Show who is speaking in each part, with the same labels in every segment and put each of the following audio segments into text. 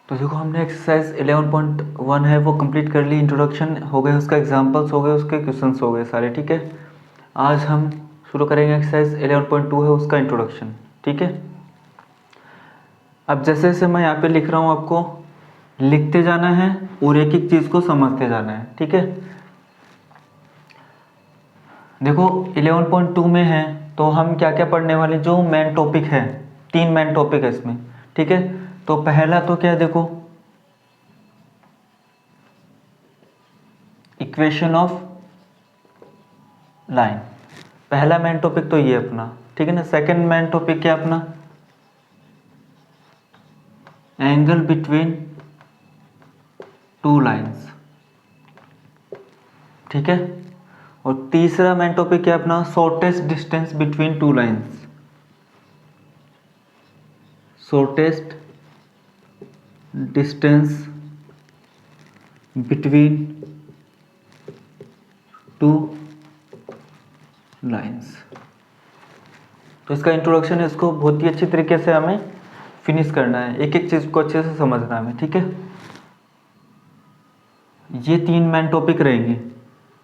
Speaker 1: तो देखो हमने एक्सरसाइज 11.1 है वो कंप्लीट कर ली। इंट्रोडक्शन हो गए, उसका एग्जांपल्स हो गए, उसके क्वेश्चंस हो गए सारे। ठीक है, आज हम शुरू करेंगे एक्सरसाइज 11.2 है उसका इंट्रोडक्शन। ठीक है, अब जैसे जैसे मैं यहाँ पे लिख रहा हूँ आपको लिखते जाना है और एक एक चीज़ को समझते जाना है। ठीक है, देखो 11.2 में है तो हम क्या क्या पढ़ने वाले, जो मेन टॉपिक है, 3 मेन टॉपिक है इसमें। ठीक है, तो पहला तो क्या है, देखो इक्वेशन ऑफ लाइन, पहला मेन टॉपिक तो ये अपना। ठीक है ना। सेकंड मेन टॉपिक क्या अपना, एंगल बिटवीन टू लाइंस। ठीक है, और तीसरा मेन टॉपिक क्या अपना, shortest distance between two lines, shortest distance between two lines. तो इसका इंट्रोडक्शन है, इसको बहुत ही अच्छी तरीके से हमें फिनिश करना है, एक एक चीज़ को अच्छे से समझना है हमें। ठीक है, ये 3 मेन टॉपिक रहेंगे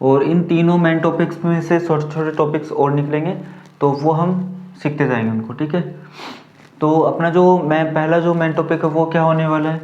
Speaker 1: और इन तीनों मेन टॉपिक्स में से छोटे छोटे टॉपिक्स और निकलेंगे तो वो हम सीखते जाएंगे उनको। ठीक है, तो अपना जो पहला जो मेन टॉपिक है वो क्या होने वाला है,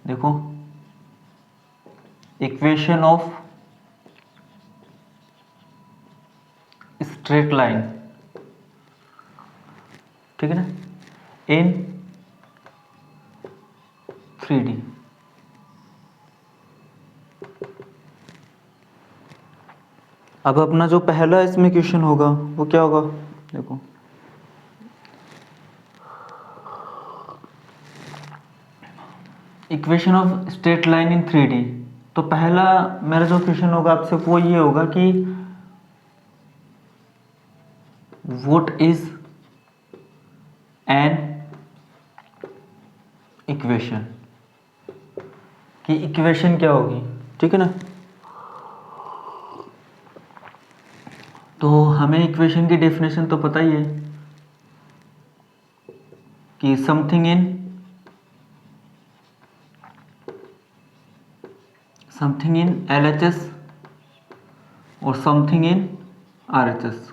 Speaker 1: देखो इक्वेशन ऑफ स्ट्रेट लाइन। ठीक है ना, इन 3D। अब अपना जो पहला इसमें क्वेश्चन होगा वो क्या होगा, देखो equation of straight line in 3D। तो पहला मेरा जो क्वेश्चन होगा आपसे वो ये होगा कि व्हाट इज एन इक्वेशन, कि इक्वेशन क्या होगी। ठीक है ना, तो हमें इक्वेशन की डेफिनेशन तो पता ही है कि समथिंग इन LHS और समथिंग इन RHS।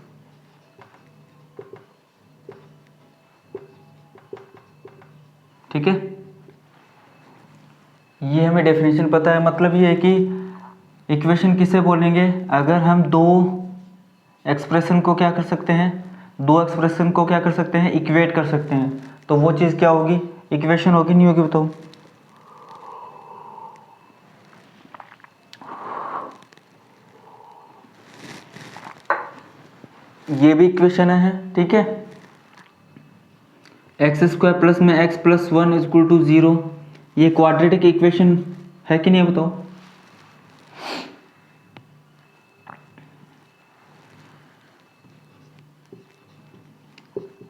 Speaker 1: ठीक है, ये हमें डेफिनेशन पता है। मतलब ये है कि इक्वेशन किसे बोलेंगे, अगर हम दो एक्सप्रेशन को क्या कर सकते हैं, दो एक्सप्रेशन को क्या कर सकते हैं, इक्वेट कर सकते हैं, तो वो चीज़ क्या होगी, इक्वेशन होगी नहीं होगी बताओ। ये भी इक्वेशन है। ठीक है, एक्स स्क्वायर प्लस में एक्स प्लस 1 इक्वल टू 0, ये क्वाड्रेटिक इक्वेशन है कि नहीं बताओ।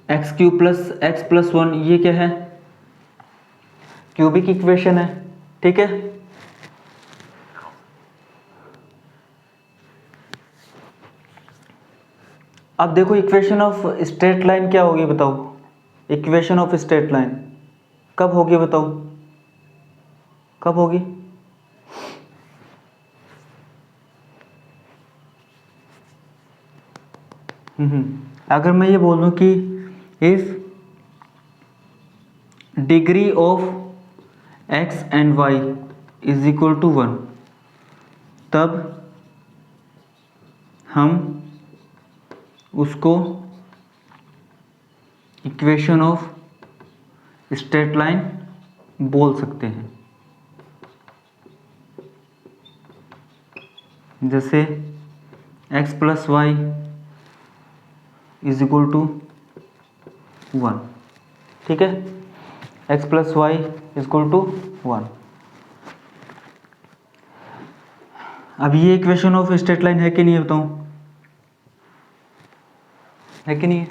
Speaker 1: X cube plus x plus 1 ये क्या है, क्यूबिक इक्वेशन है। ठीक है, अब देखो इक्वेशन ऑफ स्ट्रेट लाइन क्या होगी बताओ, इक्वेशन ऑफ स्ट्रेट लाइन कब होगी बताओ, कब होगी, अगर मैं ये बोल दूं कि if degree of x and y is equal to 1, तब हम उसको इक्वेशन ऑफ स्ट्रेट लाइन बोल सकते हैं। जैसे x plus Y is equal to 1। ठीक है, x plus Y is equal to 1। अब ये इक्वेशन ऑफ स्ट्रेट लाइन है कि नहीं बताऊं, है कि नहीं है।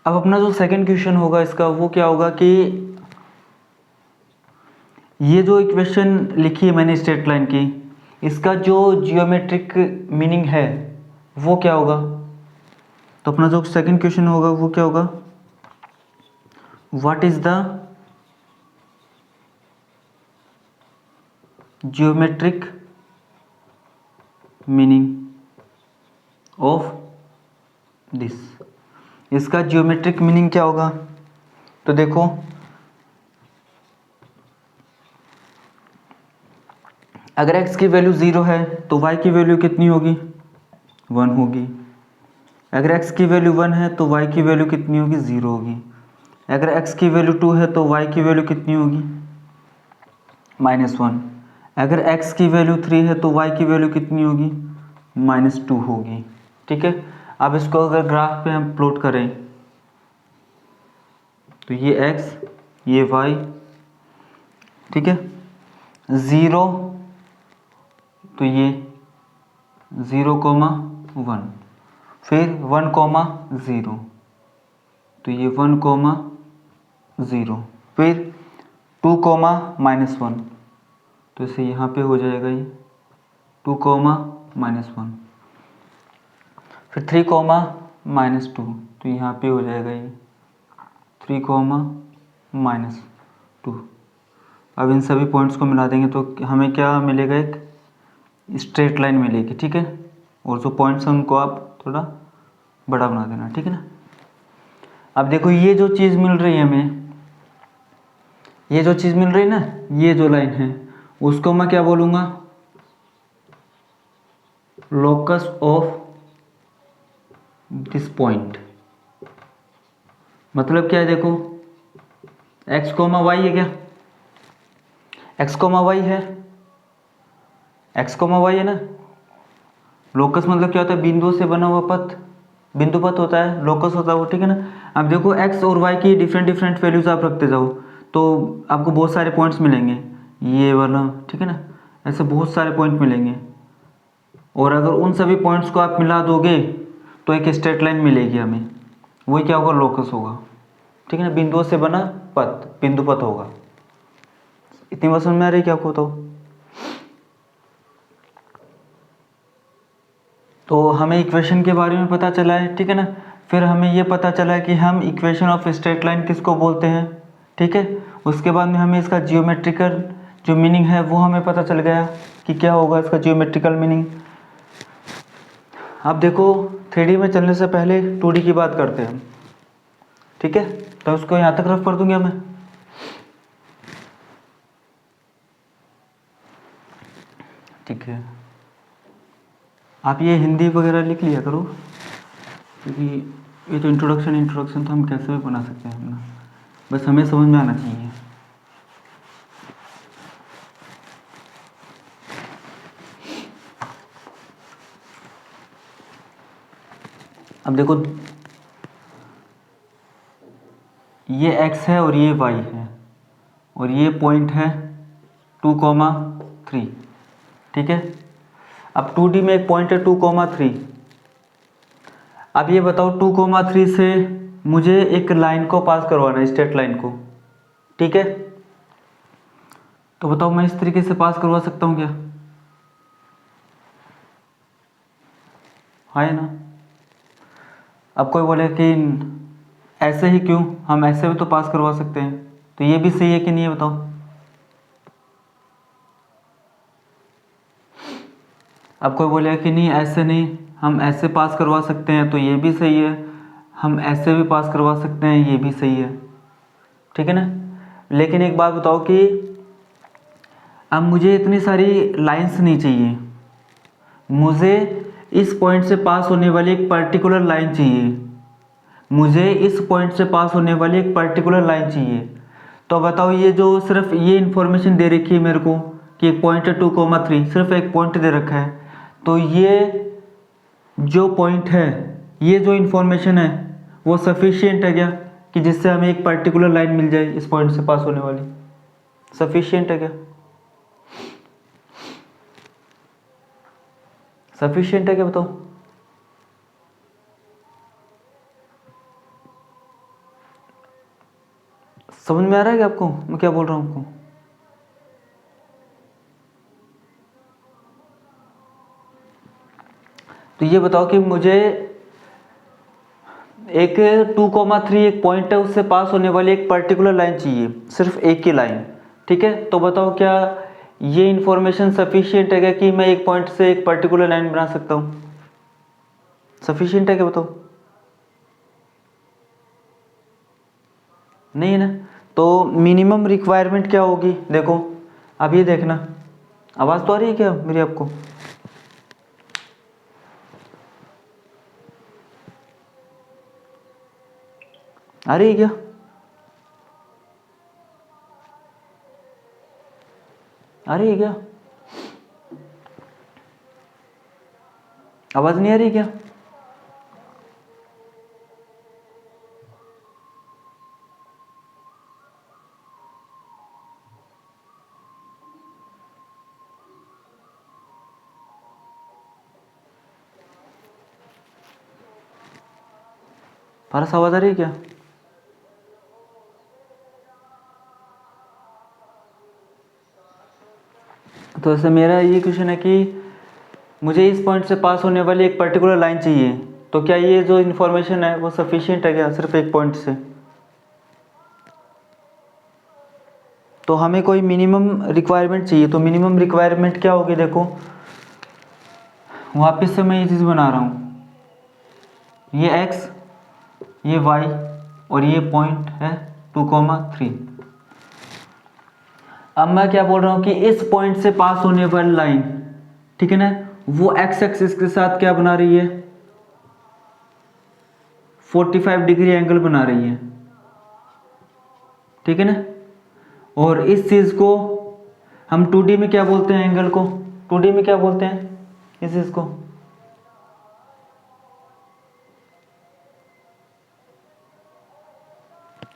Speaker 1: अब अपना जो सेकंड क्वेश्चन होगा इसका वो क्या होगा कि ये जो इक्वेशन लिखी है मैंने स्ट्रेट लाइन की, इसका जो जियोमेट्रिक मीनिंग है वो क्या होगा, तो अपना जो सेकंड क्वेश्चन होगा वो क्या होगा, what is the geometric meaning of this, इसका जियोमेट्रिक मीनिंग क्या होगा। तो देखो अगर x की वैल्यू 0 है तो y की वैल्यू कितनी होगी, 1 होगी। अगर x की वैल्यू 1 है तो y की वैल्यू कितनी होगी, 0 होगी। अगर x की वैल्यू 2 है तो y की वैल्यू कितनी होगी, -1। अगर x की वैल्यू 3 है तो y की वैल्यू कितनी होगी, -2 होगी। ठीक है, अब इसको अगर ग्राफ पे हम प्लॉट करें तो ये x ये y, ठीक है, 0 तो ये 0,1, फिर 1,0 तो ये 1,0, फिर 2,-1 तो इसे यहाँ पे हो जाएगा ये 2,-1, फिर 3,-2 तो यहाँ पे हो जाएगा ये 3,-2। अब इन सभी पॉइंट्स को मिला देंगे तो हमें क्या मिलेगा, एक स्ट्रेट लाइन मिलेगी। ठीक है, और जो पॉइंट्स हैं उनको आप थोड़ा बड़ा बना देना, ठीक है ना। अब देखो ये जो चीज़ मिल रही है हमें, ये जो चीज़ मिल रही है ना, ये जो लाइन है उसको मैं क्या बोलूँगा, लोकस ऑफ दिस पॉइंट। मतलब क्या है, देखो x, y है क्या, x, y है, x, y है ना। लोकस मतलब क्या होता है, बिंदुओं से बना हुआ पथ, बिंदु पथ होता है, लोकस होता है वो, ठीक है ना। अब देखो x और y की डिफरेंट डिफरेंट वैल्यूज आप रखते जाओ तो आपको बहुत सारे पॉइंट्स मिलेंगे, ये वाला, ठीक है ना। ऐसे बहुत सारे पॉइंट मिलेंगे और अगर उन सभी पॉइंट्स को आप मिला दोगे तो एक स्ट्रेट लाइन मिलेगी हमें, वही क्या होगा, लोकस होगा, ठीक है ना। बिंदुओं से बना पथ बिंदु पथ होगा। इतनी बात समझ में आ रही है क्या आपको। तो हमें इक्वेशन के बारे में पता चला है, ठीक है ना। फिर हमें ये पता चला है कि हम इक्वेशन ऑफ स्ट्रेट लाइन किसको बोलते हैं, ठीक है। उसके बाद में हमें इसका जियोमेट्रिकल जो मीनिंग है वो हमें पता चल गया कि क्या होगा इसका जियोमेट्रिकल मीनिंग। अब देखो 3D में चलने से पहले 2D की बात करते हैं, ठीक है। तो उसको यहाँ तक रफ कर दूंगा मैं, ठीक है। आप ये हिंदी वगैरह लिख लिया करो क्योंकि ये तो इंट्रोडक्शन तो हम कैसे भी बना सकते हैं अपना, बस हमें समझ में आना चाहिए। अब देखो ये x है और ये y है और ये पॉइंट है 2,3, ठीक है। अब 2D में एक पॉइंट है 2,3। अब ये बताओ 2,3 से मुझे एक लाइन को पास करवाना है, स्ट्रेट लाइन को, ठीक है। तो बताओ मैं इस तरीके से पास करवा सकता हूँ क्या, है ना। अब कोई बोले कि ऐसे ही क्यों, हम ऐसे भी तो पास करवा सकते हैं, तो ये भी सही है कि नहीं है बताओ। अब कोई बोले कि नहीं ऐसे नहीं, हम ऐसे पास करवा सकते हैं, तो ये भी सही है। हम ऐसे भी पास करवा सकते हैं, ये भी सही है, ठीक है ना। लेकिन एक बात बताओ कि अब मुझे इतनी सारी लाइंस नहीं चाहिए, मुझे इस पॉइंट से पास होने वाली एक पर्टिकुलर लाइन चाहिए, मुझे इस पॉइंट से पास होने वाली एक पर्टिकुलर लाइन चाहिए। तो बताओ ये जो सिर्फ ये इन्फॉर्मेशन दे रखी है मेरे को कि एक पॉइंट है 2,3, सिर्फ एक पॉइंट दे रखा है, तो ये जो पॉइंट है, ये जो इन्फॉर्मेशन है वो सफिशिएंट है क्या कि जिससे हमें एक पर्टिकुलर लाइन मिल जाए इस पॉइंट से पास होने वाली, सफिशिएंट है क्या, सफिशिएंट है क्या बताओ। समझ में आ रहा है क्या आपको मैं क्या बोल रहा हूँ आपको। तो ये बताओ कि मुझे एक 2,3 एक पॉइंट है, उससे पास होने वाली एक पर्टिकुलर लाइन चाहिए, सिर्फ एक ही लाइन। ठीक है, तो बताओ क्या ये इंफॉर्मेशन सफिशिएंट है क्या कि मैं एक पॉइंट से एक पर्टिकुलर लाइन बना सकता हूँ? सफिशिएंट है क्या बताओ? नहीं है ना। तो मिनिमम रिक्वायरमेंट क्या होगी देखो, अब ये देखना, आवाज़ तो आ रही है क्या मेरी आपको? आ रही है क्या? आ रही है क्या? आवाज़ नहीं आ रही क्या? पारस आवाज़ आ रही है क्या? तो ऐसे मेरा ये क्वेश्चन है कि मुझे इस पॉइंट से पास होने वाली एक पर्टिकुलर लाइन चाहिए, तो क्या ये जो इन्फॉर्मेशन है वो सफिशिएंट है क्या सिर्फ एक पॉइंट से? तो हमें कोई मिनिमम रिक्वायरमेंट चाहिए, तो मिनिमम रिक्वायरमेंट क्या होगी देखो, वापस से मैं ये चीज़ बना रहा हूँ, ये x, ये y और ये पॉइंट है 2,3। अब मैं क्या बोल रहा हूँ कि इस पॉइंट से पास होने वाली लाइन, ठीक है ना, वो x एक्सिस के साथ क्या बना रही है? 45 डिग्री एंगल बना रही है। ठीक है ना। और इस चीज़ को हम 2D में क्या बोलते हैं? एंगल को 2D में क्या बोलते हैं इस चीज़ को?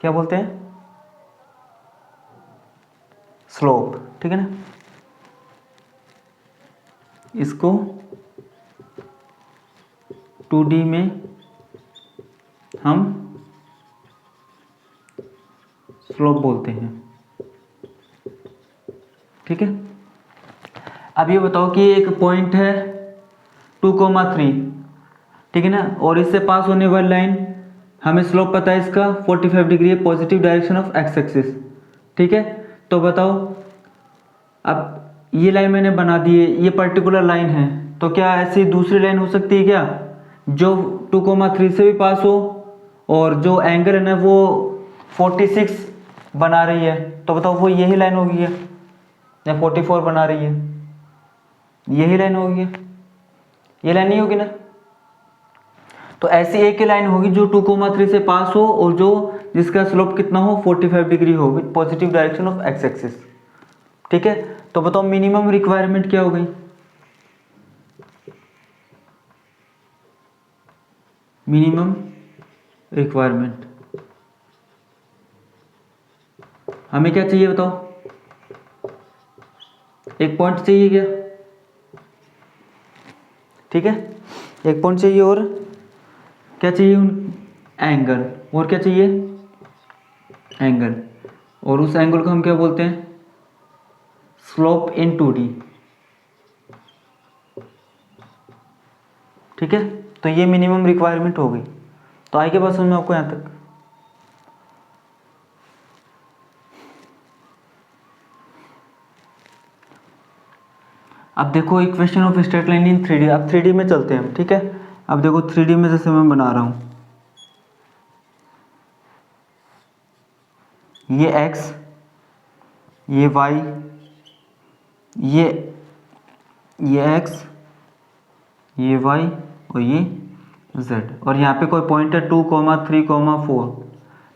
Speaker 1: क्या बोलते हैं? स्लोप। ठीक है ना। इसको 2D में हम स्लोप बोलते हैं। ठीक है। अब ये बताओ कि एक पॉइंट है 2,3, ठीक है ना, और इससे पास होने वाली लाइन, हमें स्लोप पता है इसका 45 डिग्री है, positive direction of x axis. ठीक है, तो बताओ अब ये लाइन मैंने बना दी है, ये पर्टिकुलर लाइन है, तो क्या ऐसी दूसरी लाइन हो सकती है क्या जो 2,3 से भी पास हो और जो एंगल है ना वो 46 बना रही है? तो बताओ वो यही लाइन होगी क्या, या 44 बना रही है? यही लाइन होगी क्या? ये लाइन नहीं होगी ना। तो ऐसी एक ही लाइन होगी जो 2,3 से पास हो और जो जिसका स्लोप कितना हो 45 डिग्री हो with positive direction of x axis. ठीक है, तो बताओ मिनिमम रिक्वायरमेंट क्या हो गई? मिनिमम रिक्वायरमेंट हमें क्या चाहिए बताओ? एक पॉइंट चाहिए क्या? ठीक है, एक पॉइंट चाहिए और क्या चाहिए? एंगल। और क्या चाहिए? एंगल। और उस एंगल को हम क्या बोलते हैं? स्लोप इन 2D। ठीक है, तो ये मिनिमम रिक्वायरमेंट हो गई। तो आई के पास में आपको यहाँ तक। अब देखो equation of straight line in 3D। अब 3D में चलते हैं हम। ठीक है, अब देखो 3D में जैसे मैं बना रहा हूँ, ये x, ये y, ये x, ये y और ये z, और यहाँ पे कोई पॉइंट है 2,3,4।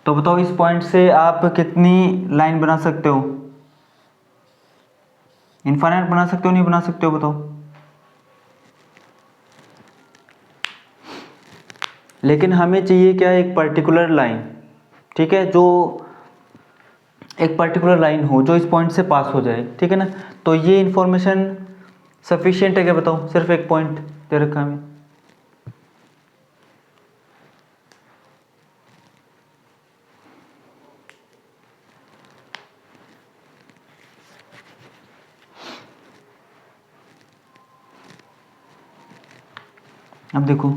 Speaker 1: तो बताओ इस पॉइंट से आप कितनी लाइन बना सकते हो? इनफाइनाइट बना सकते हो नहीं बना सकते हो बताओ? लेकिन हमें चाहिए क्या? एक पर्टिकुलर लाइन। ठीक है, जो एक पर्टिकुलर लाइन हो जो इस पॉइंट से पास हो जाए। ठीक है ना, तो ये इंफॉर्मेशन सफिशिएंट है क्या बताओ? सिर्फ एक पॉइंट दे रखा है हमें। अब देखो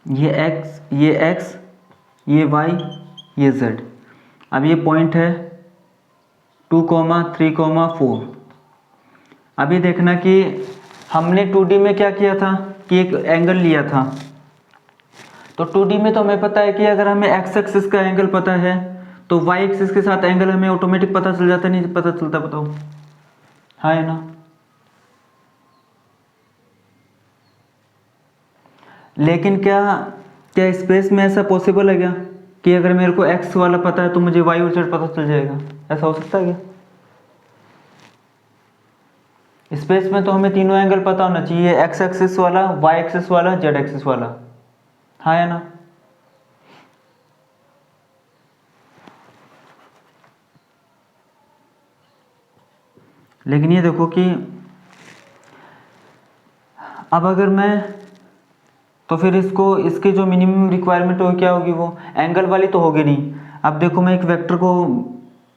Speaker 1: ये x, ये x, ये y, ये z। अब ये पॉइंट है 2, 3, 4। अभी देखना कि हमने 2D में क्या किया था कि एक एंगल लिया था। तो 2D में तो हमें पता है कि अगर हमें x एक्सिस का एंगल पता है तो y एक्सिस के साथ एंगल हमें ऑटोमेटिक पता चल जाता, नहीं पता चलता? बताओ, हाँ है ना? लेकिन क्या क्या स्पेस में ऐसा पॉसिबल है क्या कि अगर मेरे को x वाला पता है तो मुझे y और z पता चल जाएगा? ऐसा हो सकता है क्या? स्पेस में तो हमें तीनों एंगल पता होना चाहिए, x एक्सिस वाला, y एक्सिस वाला, z एक्सिस वाला, हाँ है ना? लेकिन ये देखो कि अब अगर मैं, तो फिर इसको, इसकी जो मिनिमम रिक्वायरमेंट हो क्या होगी? वो एंगल वाली तो होगी नहीं। अब देखो मैं एक वेक्टर को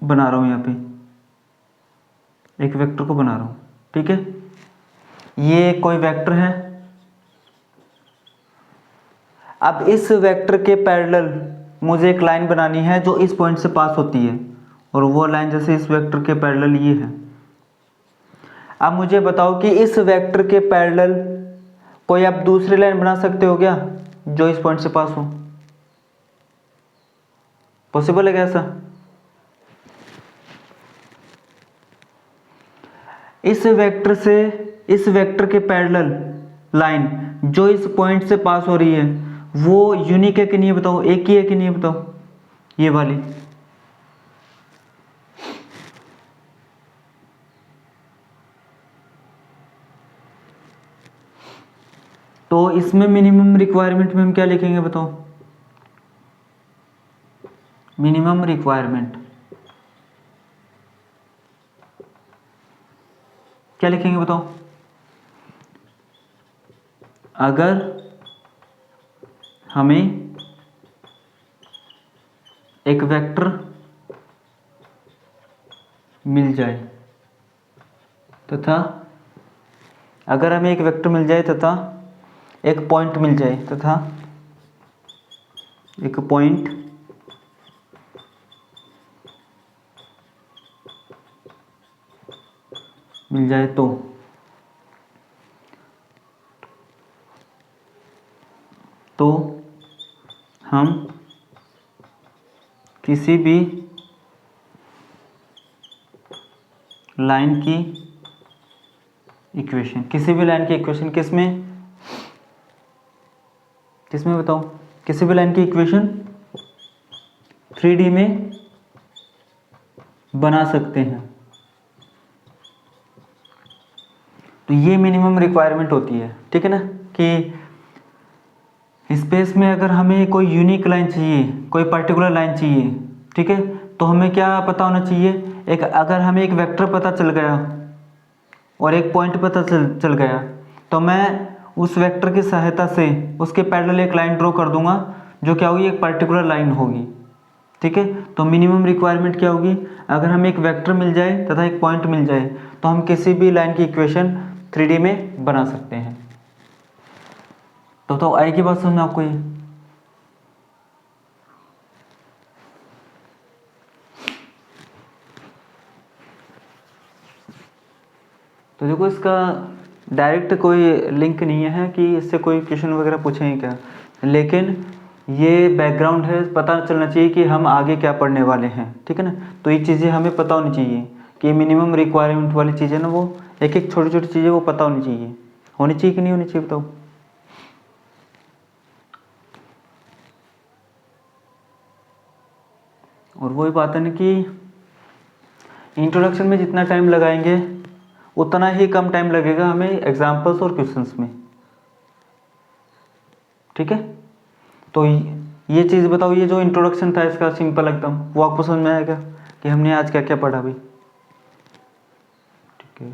Speaker 1: बना रहा हूँ, यहाँ पे एक वेक्टर को बना रहा हूँ, ठीक है? ये कोई वेक्टर है। अब इस वेक्टर के पैरेलल मुझे एक लाइन बनानी है जो इस पॉइंट से पास होती है, और वो लाइन जैसे इस वेक्टर के पैरेलल ये है। अब मुझे बताओ कि इस वेक्टर के पैरेलल कोई आप दूसरी लाइन बना सकते हो क्या जो इस पॉइंट से पास हो? पॉसिबल है क्या ऐसा? इस वेक्टर से इस वेक्टर के पैरेलल लाइन जो इस पॉइंट से पास हो रही है वो यूनिक है कि नहीं बताओ? एक ही है कि नहीं बताओ? ये वाली। तो इसमें मिनिमम रिक्वायरमेंट में हम क्या लिखेंगे बताओ? मिनिमम रिक्वायरमेंट क्या लिखेंगे बताओ? अगर हमें एक वेक्टर मिल जाए तथा अगर हमें एक वेक्टर मिल जाए तथा एक पॉइंट मिल जाए तथा एक पॉइंट मिल जाए तो हम किसी भी लाइन की इक्वेशन, किसी भी लाइन की इक्वेशन किसमें बताओ? किसी भी लाइन की इक्वेशन 3D में बना सकते हैं। तो ये मिनिमम रिक्वायरमेंट होती है, ठीक है ना? कि स्पेस में अगर हमें कोई यूनिक लाइन चाहिए, कोई पर्टिकुलर लाइन चाहिए, ठीक है, तो हमें क्या पता होना चाहिए? एक, अगर हमें एक वेक्टर पता चल गया और एक पॉइंट पता चल गया तो मैं उस वेक्टर की सहायता से उसके पैरेलल एक लाइन ड्रॉ कर दूंगा जो क्या होगी? एक पर्टिकुलर लाइन होगी, ठीक है? तो मिनिमम रिक्वायरमेंट क्या होगी? अगर हमें एक वेक्टर मिल जाए तथा एक पॉइंट मिल जाए तो हम किसी भी लाइन की इक्वेशन 3D में बना सकते हैं। तो आएगी बात समझ में आपको ये? तो देखो इसका डायरेक्ट कोई लिंक नहीं है कि इससे कोई क्वेश्चन वगैरह पूछेंगे क्या, लेकिन ये बैकग्राउंड है, पता चलना चाहिए कि हम आगे क्या पढ़ने वाले हैं, ठीक है ना? तो ये चीज़ें हमें पता होनी चाहिए कि मिनिमम रिक्वायरमेंट वाली चीज़ें ना, वो एक एक छोटी छोटी चीज़ें वो पता होनी चाहिए कि नहीं होनी चाहिए बताओ? और वही बात है ना कि इंट्रोडक्शन में जितना टाइम लगाएंगे उतना ही कम टाइम लगेगा हमें एग्जाम्पल्स और क्वेश्चंस में, ठीक है? तो ये चीज़ बताओ, ये जो इंट्रोडक्शन था इसका सिंपल एकदम, वो आपको समझ में आएगा कि हमने आज क्या क्या पढ़ा भी, ठीक है?